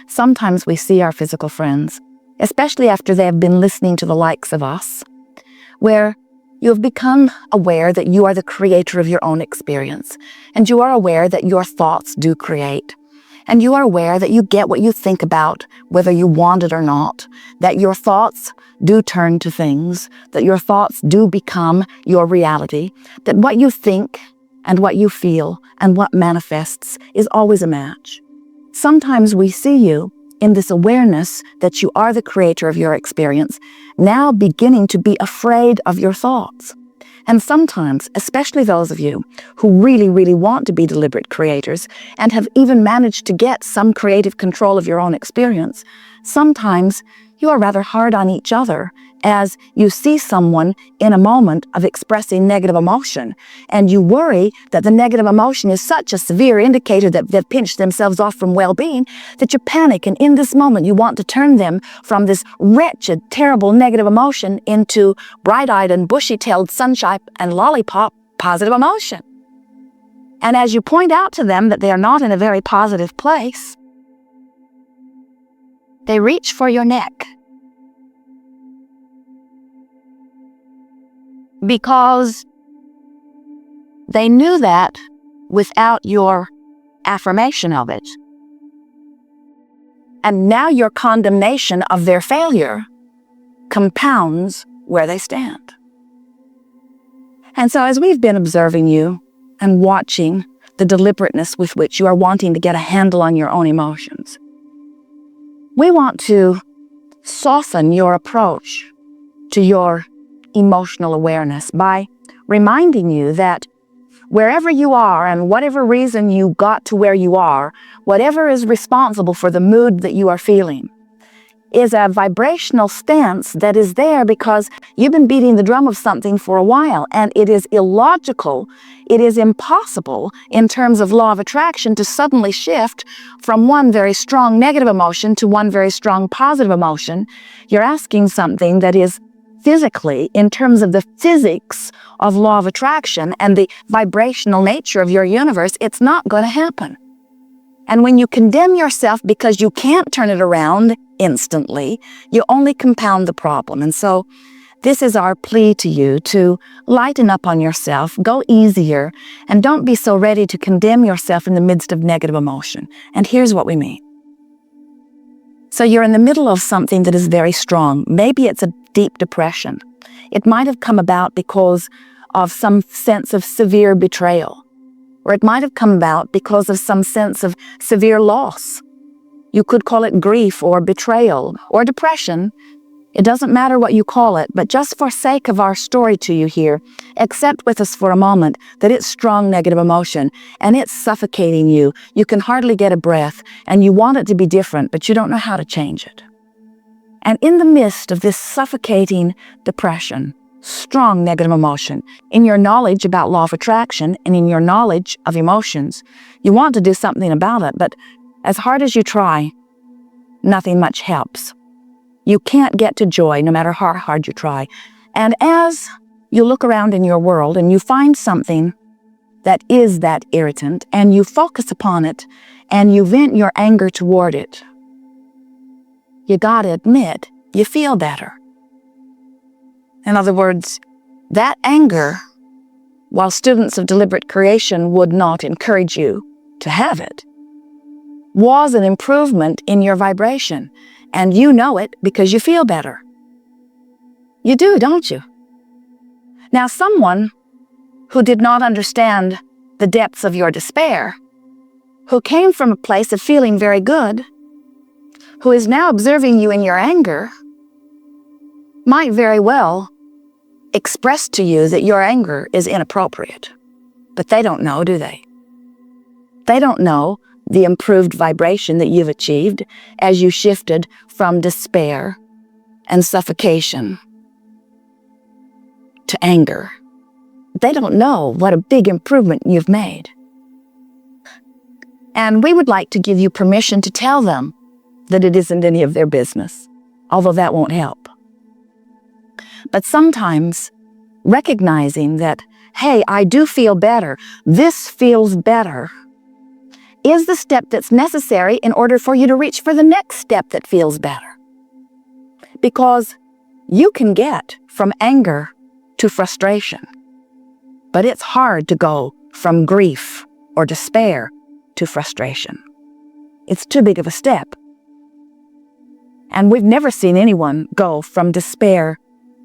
sometimes we see our physical friends, especially after they have been listening to the likes of us, where you have become aware that you are the creator of your own experience, and you are aware that your thoughts do create, and you are aware that you get what you think about, whether you want it or not, that your thoughts do turn to things, that your thoughts do become your reality, that what you think and what you feel and what manifests is always a match. Sometimes we see you in this awareness that you are the creator of your experience, now beginning to be afraid of your thoughts. And sometimes, especially those of you who really, really want to be deliberate creators and have even managed to get some creative control of your own experience, sometimes you are rather hard on each other as you see someone in a moment of expressing negative emotion, and you worry that the negative emotion is such a severe indicator that they've pinched themselves off from well-being that you panic, and in this moment you want to turn them from this wretched, terrible negative emotion into bright-eyed and bushy-tailed sunshine and lollipop positive emotion. And as you point out to them that they are not in a very positive place, they reach for your neck. Because they knew that without your affirmation of it. And now your condemnation of their failure compounds where they stand. And so as we've been observing you and watching the deliberateness with which you are wanting to get a handle on your own emotions, we want to soften your approach to your emotional awareness by reminding you that wherever you are and whatever reason you got to where you are, whatever is responsible for the mood that you are feeling, is a vibrational stance that is there because you've been beating the drum of something for a while, and it is illogical, it is impossible in terms of law of attraction to suddenly shift from one very strong negative emotion to one very strong positive emotion. You're asking something that is physically, in terms of the physics of law of attraction and the vibrational nature of your universe, it's not going to happen. And when you condemn yourself because you can't turn it around instantly, you only compound the problem. And so this is our plea to you to lighten up on yourself, go easier, and don't be so ready to condemn yourself in the midst of negative emotion. And here's what we mean. So you're in the middle of something that is very strong. Maybe it's a deep depression. It might have come about because of some sense of severe betrayal, or it might have come about because of some sense of severe loss. You could call it grief or betrayal or depression. It doesn't matter what you call it, but just for sake of our story to you here, accept with us for a moment that it's strong negative emotion and it's suffocating you. You can hardly get a breath and you want it to be different, but you don't know how to change it. And in the midst of this suffocating depression, strong negative emotion, in your knowledge about law of attraction and in your knowledge of emotions, you want to do something about it, but as hard as you try, nothing much helps. You can't get to joy no matter how hard you try. And as you look around in your world and you find something that is that irritant and you focus upon it and you vent your anger toward it, you gotta admit, you feel better. In other words, that anger, while students of deliberate creation would not encourage you to have it, was an improvement in your vibration. And you know it because you feel better. You do, don't you? Now, someone who did not understand the depths of your despair, who came from a place of feeling very good, who is now observing you in your anger, might very well express to you that your anger is inappropriate. But they don't know, do they? They don't know the improved vibration that you've achieved as you shifted from despair and suffocation to anger. They don't know what a big improvement you've made. And we would like to give you permission to tell them that it isn't any of their business, although that won't help. But sometimes recognizing that, hey, I do feel better, this feels better, is the step that's necessary in order for you to reach for the next step that feels better. Because you can get from anger to frustration, but it's hard to go from grief or despair to frustration. It's too big of a step. And we've never seen anyone go from despair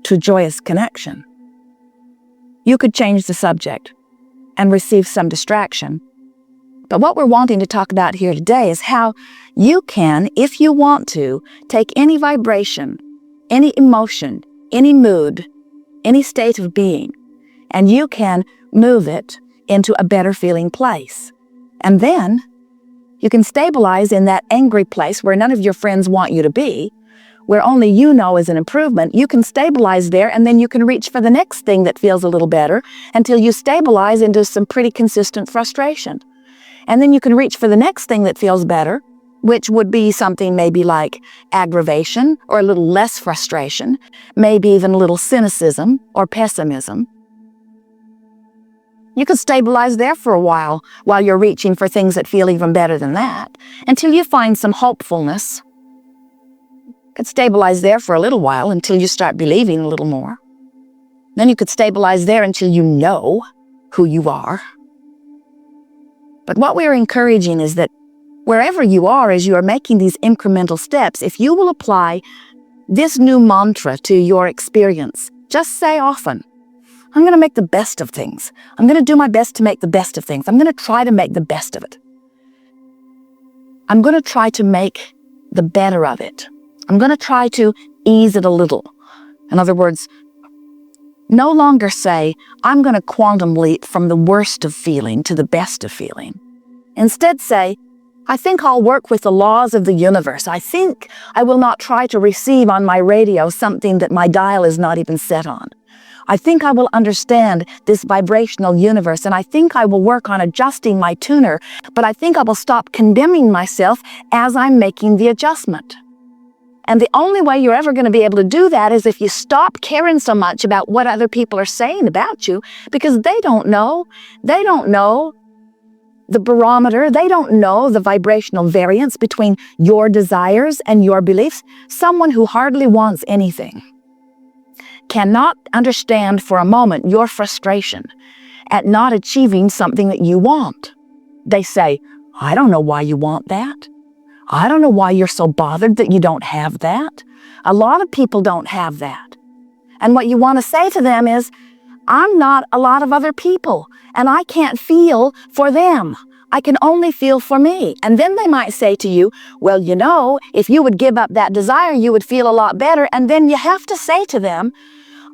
to joyous connection. You could change the subject and receive some distraction. But what we're wanting to talk about here today is how you can, if you want to, take any vibration, any emotion, any mood, any state of being, and you can move it into a better feeling place. And then you can stabilize in that angry place where none of your friends want you to be, where only you know is an improvement. You can stabilize there, and then you can reach for the next thing that feels a little better until you stabilize into some pretty consistent frustration. And then you can reach for the next thing that feels better, which would be something maybe like aggravation or a little less frustration, maybe even a little cynicism or pessimism. You could stabilize there for a while you're reaching for things that feel even better than that, until you find some hopefulness. You could stabilize there for a little while until you start believing a little more. Then you could stabilize there until you know who you are. But what we're encouraging is that wherever you are as you are making these incremental steps, if you will apply this new mantra to your experience, just say often, I'm going to make the best of things. I'm going to do my best to make the best of things. I'm going to try to make the best of it. I'm going to try to make the better of it. I'm going to try to ease it a little. In other words, no longer say, I'm going to quantum leap from the worst of feeling to the best of feeling. Instead say, I think I'll work with the laws of the universe. I think I will not try to receive on my radio something that my dial is not even set on. I think I will understand this vibrational universe, and I think I will work on adjusting my tuner, but I think I will stop condemning myself as I'm making the adjustment. And the only way you're ever going to be able to do that is if you stop caring so much about what other people are saying about you, because they don't know. They don't know the barometer. They don't know the vibrational variance between your desires and your beliefs. Someone who hardly wants anything cannot understand for a moment your frustration at not achieving something that you want. They say, I don't know why you want that. I don't know why you're so bothered that you don't have that. A lot of people don't have that. And what you want to say to them is, I'm not a lot of other people, and I can't feel for them. I can only feel for me. And then they might say to you, well, you know, if you would give up that desire, you would feel a lot better. And then you have to say to them,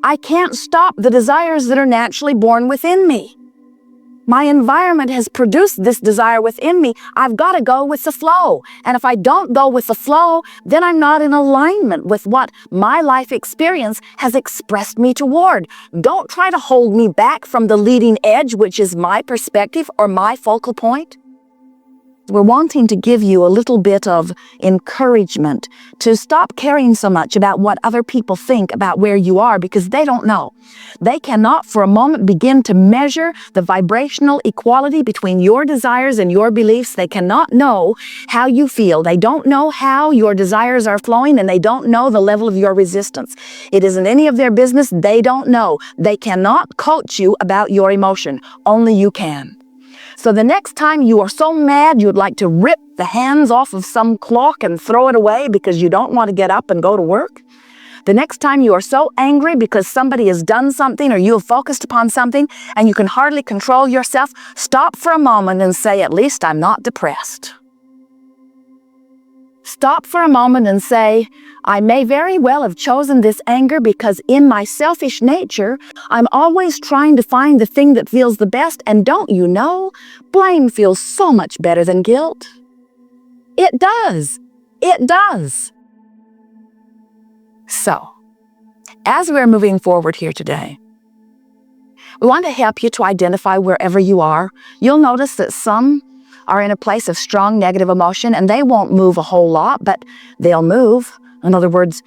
I can't stop the desires that are naturally born within me. My environment has produced this desire within me. I've got to go with the flow. And if I don't go with the flow, then I'm not in alignment with what my life experience has expressed me toward. Don't try to hold me back from the leading edge, which is my perspective or my focal point. We're wanting to give you a little bit of encouragement to stop caring so much about what other people think about where you are, because they don't know. They cannot for a moment begin to measure the vibrational equality between your desires and your beliefs. They cannot know how you feel. They don't know how your desires are flowing, and they don't know the level of your resistance. It isn't any of their business. They don't know. They cannot coach you about your emotion. Only you can. So the next time you are so mad you'd like to rip the hands off of some clock and throw it away because you don't want to get up and go to work, the next time you are so angry because somebody has done something or you have focused upon something and you can hardly control yourself, stop for a moment and say, at least I'm not depressed. Stop for a moment and say, I may very well have chosen this anger because in my selfish nature, I'm always trying to find the thing that feels the best, and don't you know, blame feels so much better than guilt. It does. It does. So, as we're moving forward here today, we want to help you to identify wherever you are. You'll notice that some are in a place of strong negative emotion, and they won't move a whole lot, but they'll move. In other words,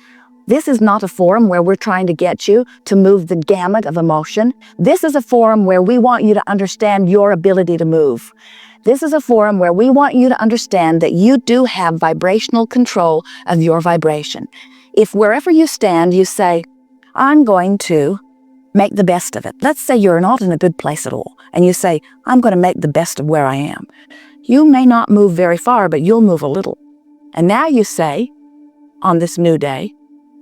this is not a forum where we're trying to get you to move the gamut of emotion. This is a forum where we want you to understand your ability to move. This is a forum where we want you to understand that you do have vibrational control of your vibration. If wherever you stand, you say, I'm going to make the best of it. Let's say you're not in a good place at all, and you say, I'm going to make the best of where I am. You may not move very far, but you'll move a little. And now you say, on this new day,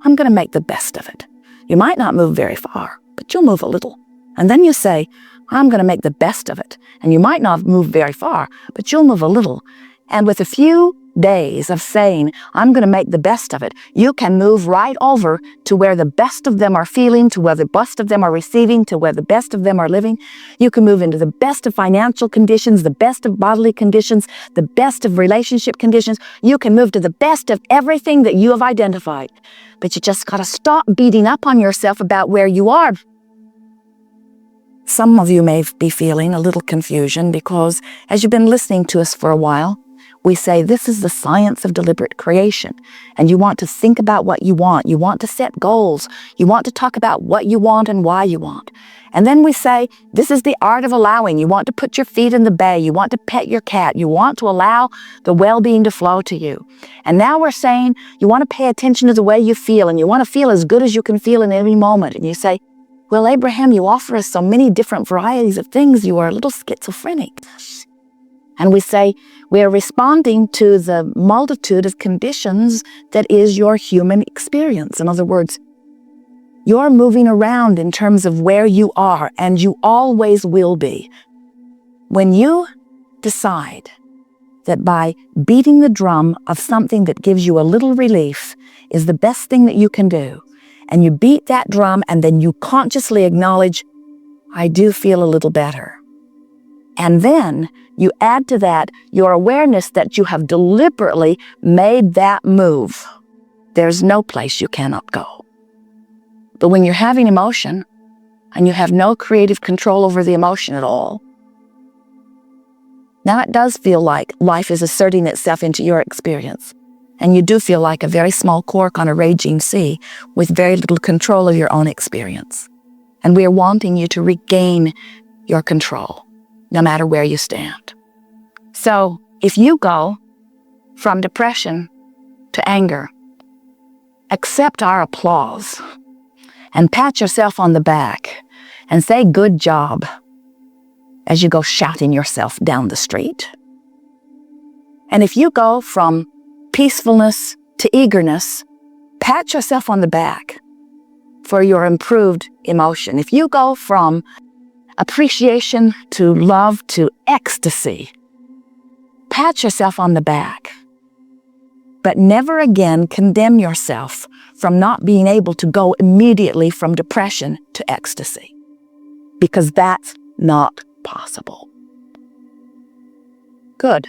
I'm going to make the best of it. You might not move very far, but you'll move a little. And then you say, I'm going to make the best of it. And you might not move very far, but you'll move a little. And with a few days of saying, I'm going to make the best of it, you can move right over to where the best of them are feeling, to where the best of them are receiving, to where the best of them are living. You can move into the best of financial conditions, the best of bodily conditions, the best of relationship conditions. You can move to the best of everything that you have identified. But you just got to stop beating up on yourself about where you are. Some of you may be feeling a little confusion because as you've been listening to us for a while, we say this is the science of deliberate creation, and you want to think about what you want. You want to set goals. You want to talk about what you want and why you want. And then we say this is the art of allowing. You want to put your feet in the bay. You want to pet your cat. You want to allow the well-being to flow to you. And now we're saying you want to pay attention to the way you feel, and you want to feel as good as you can feel in every moment. And you say, well, Abraham, you offer us so many different varieties of things. You are a little schizophrenic. And we say, we are responding to the multitude of conditions that is your human experience. In other words, you're moving around in terms of where you are, and you always will be. When you decide that by beating the drum of something that gives you a little relief is the best thing that you can do, and you beat that drum and then you consciously acknowledge, I do feel a little better. And then you add to that your awareness that you have deliberately made that move. There's no place you cannot go. But when you're having emotion and you have no creative control over the emotion at all, now it does feel like life is asserting itself into your experience. And you do feel like a very small cork on a raging sea with very little control of your own experience. And we are wanting you to regain your control, no matter where you stand. So if you go from depression to anger, accept our applause and pat yourself on the back and say good job as you go shouting yourself down the street. And if you go from peacefulness to eagerness, pat yourself on the back for your improved emotion. If you go from appreciation to love to ecstasy, pat yourself on the back. But never again condemn yourself from not being able to go immediately from depression to ecstasy, because that's not possible. Good.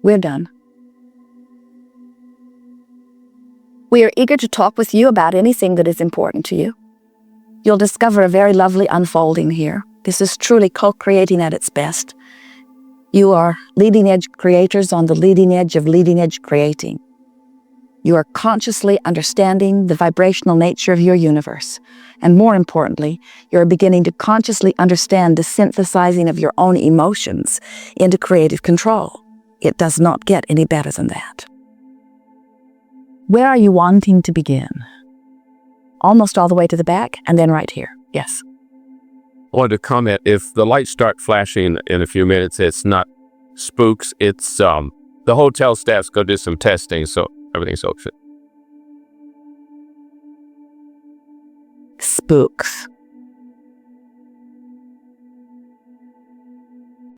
We're done. We are eager to talk with you about anything that is important to you. You'll discover a very lovely unfolding here. This is truly co-creating at its best. You are leading-edge creators on the leading edge of leading-edge creating. You are consciously understanding the vibrational nature of your universe. And more importantly, you're beginning to consciously understand the synthesizing of your own emotions into creative control. It does not get any better than that. Where are you wanting to begin? Almost all the way to the back, and then right here. Yes. I wanted to comment, if the lights start flashing in a few minutes, it's not spooks, it's the hotel staff's going to do some testing, so everything's okay. Spooks.